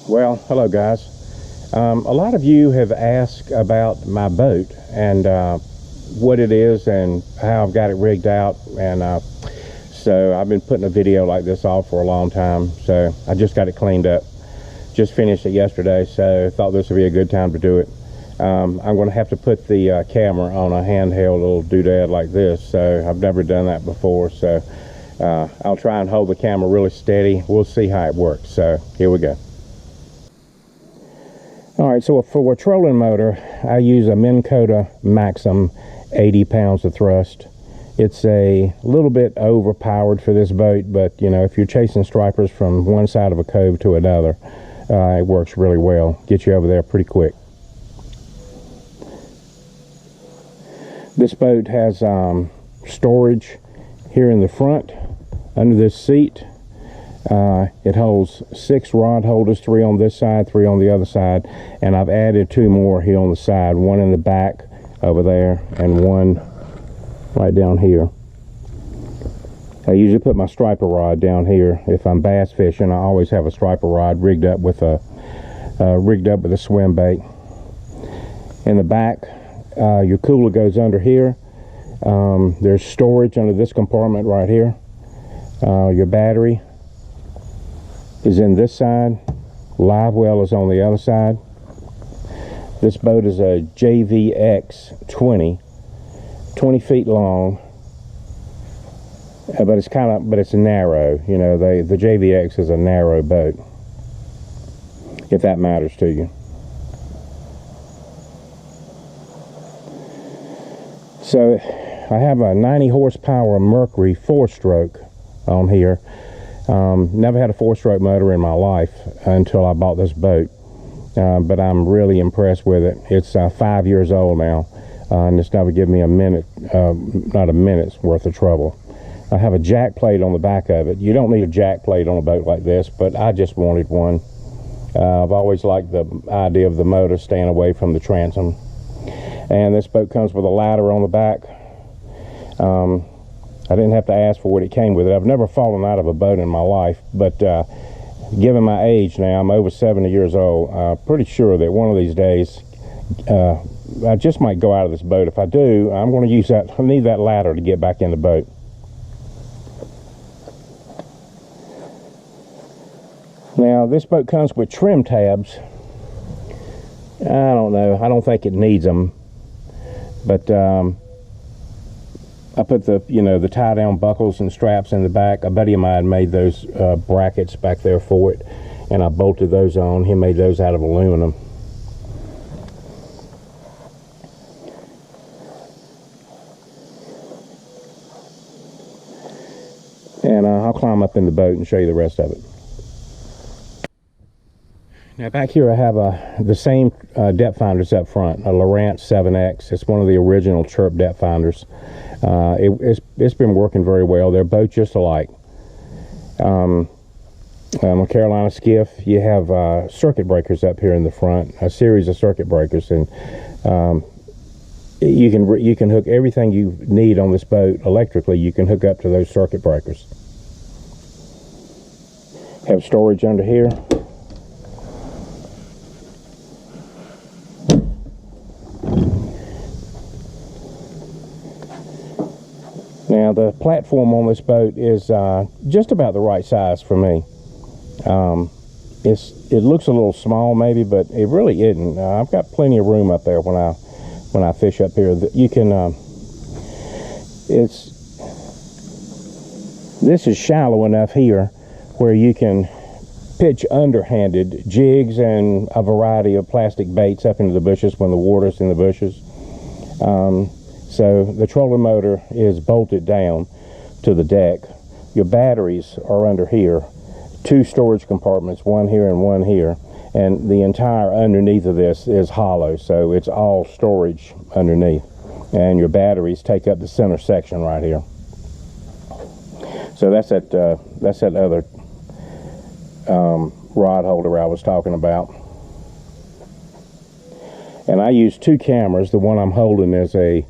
Well, hello guys. A lot of you have asked about my boat and what it is and how I've got it rigged out, and so I've been putting a video like this off for a long time. So I just got it cleaned up, just finished it yesterday, so thought this would be a good time to do it. I'm going to have to put the camera on a handheld little doodad like this, so I've never done that before, so I'll try and hold the camera really steady. We'll see how it works. So here we go. Alright, so for a trolling motor, I use a Minn Kota Maxim 80 pounds of thrust. It's a little bit overpowered for this boat, but you know, if you're chasing stripers from one side of a cove to another, it works really well. Get you over there pretty quick. This boat has storage here in the front under this seat. It holds 6 rod holders, 3 on this side, 3 on the other side, and I've added 2 more here on the side, 1 in the back over there and 1 right down here. I usually put my striper rod down here. If I'm bass fishing, I always have a striper rod rigged up with a swim bait. In the back, your cooler goes under here. There's storage under this compartment right here. Your battery is in this side. Live well is on the other side. This boat is a JVX 20 feet long, but it's narrow. You know, the JVX is a narrow boat, if that matters to you. So I have a 90 horsepower Mercury 4-stroke on here. Never had a 4-stroke motor in my life until I bought this boat, but I'm really impressed with it. It's 5 years old now, and it's never given me not a minute's worth of trouble. I have a jack plate on the back of it. You don't need a jack plate on a boat like this, but I just wanted one. I've always liked the idea of the motor staying away from the transom. And this boat comes with a ladder on the back. I didn't have to ask for it. It came with it. I've never fallen out of a boat in my life, but given my age now, I'm over 70 years old, pretty sure that one of these days I just might go out of this boat. If I do, I'm going to use that. I need that ladder to get back in the boat. Now, this boat comes with trim tabs. I don't know. I don't think it needs them, but I put the tie down buckles and straps in the back. A buddy of mine made those brackets back there for it, and I bolted those on. He made those out of aluminum. And I'll climb up in the boat and show you the rest of it. Now back here I have the same depth finders up front, a Lowrance 7X. It's one of the original Chirp depth finders. It's been working very well. They're both just alike. On a Carolina skiff, you have circuit breakers up here in the front, a series of circuit breakers, and you can hook everything you need on this boat electrically. You can hook up to those circuit breakers. Have storage under here. Now the platform on this boat is just about the right size for me. It looks a little small maybe, but it really isn't. I've got plenty of room up there when I fish up here. You can this is shallow enough here where you can pitch underhanded jigs and a variety of plastic baits up into the bushes when the water's in the bushes. So the trolling motor is bolted down to the deck. Your batteries are under here. 2 storage compartments, 1 here and 1 here. And the entire underneath of this is hollow, so it's all storage underneath. And your batteries take up the center section right here. So that's that other rod holder I was talking about. And I use 2 cameras. The one I'm holding is a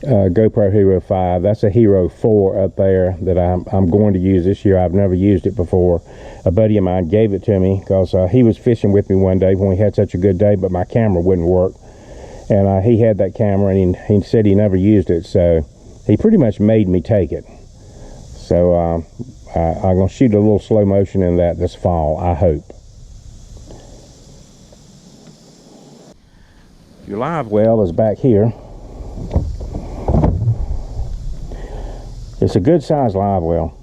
GoPro Hero 5. That's a Hero 4 up there that I'm going to use this year. I've never used it before. A buddy of mine gave it to me because he was fishing with me one day when we had such a good day, but my camera wouldn't work. And he had that camera, and he said he never used it, so he pretty much made me take it. So I'm going to shoot a little slow motion in that this fall, I hope. Your live well is back here. It's a good sized live well.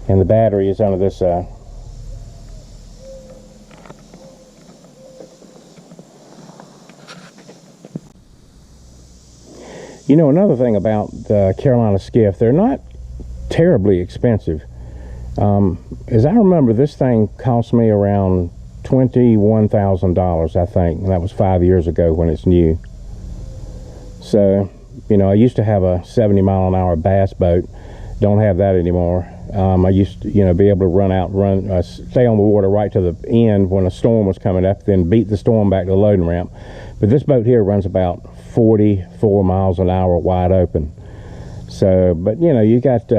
And the battery is under this side. You know, another thing about the Carolina skiff, they're not terribly expensive. As I remember, this thing cost me around $21,000, I think, and that was 5 years ago when it's new. So, you know, I used to have a 70-mile-an-hour bass boat. Don't have that anymore. I used to, you know, be able to run out, stay on the water right to the end when a storm was coming up, then beat the storm back to the loading ramp. But this boat here runs about 44 miles an hour wide open. So, but you know, you've got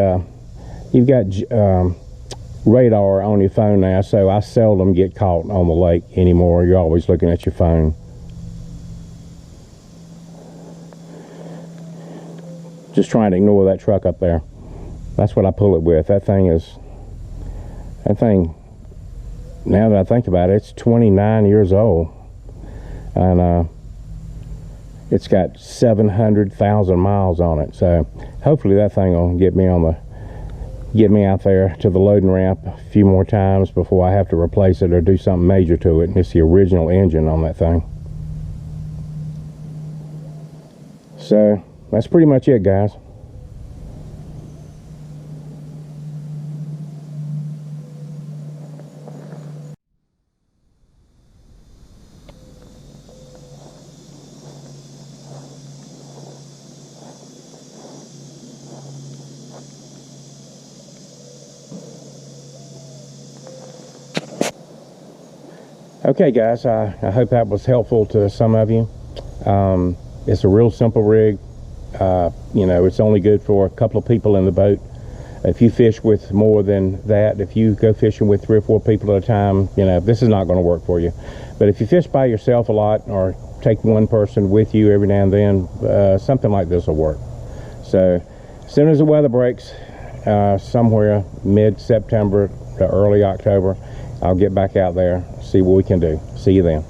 radar on your phone now, so I seldom get caught on the lake anymore. You're always looking at your phone. Just trying to ignore that truck up there. That's what I pull it with. That thing, now that I think about it, it's 29 years old. And it's got 700,000 miles on it. So hopefully that thing will get me out there to the loading ramp a few more times before I have to replace it or do something major to it. It's the original engine on that thing. So that's pretty much it, guys. Okay, guys, I hope that was helpful to some of you. It's a real simple rig. You know, it's only good for a couple of people in the boat. If you fish with more than that, if you go fishing with 3 or 4 people at a time, you know, this is not going to work for you. But if you fish by yourself a lot, or take one person with you every now and then, something like this will work. So as soon as the weather breaks, somewhere mid-September to early October, I'll get back out there, see what we can do. See you then.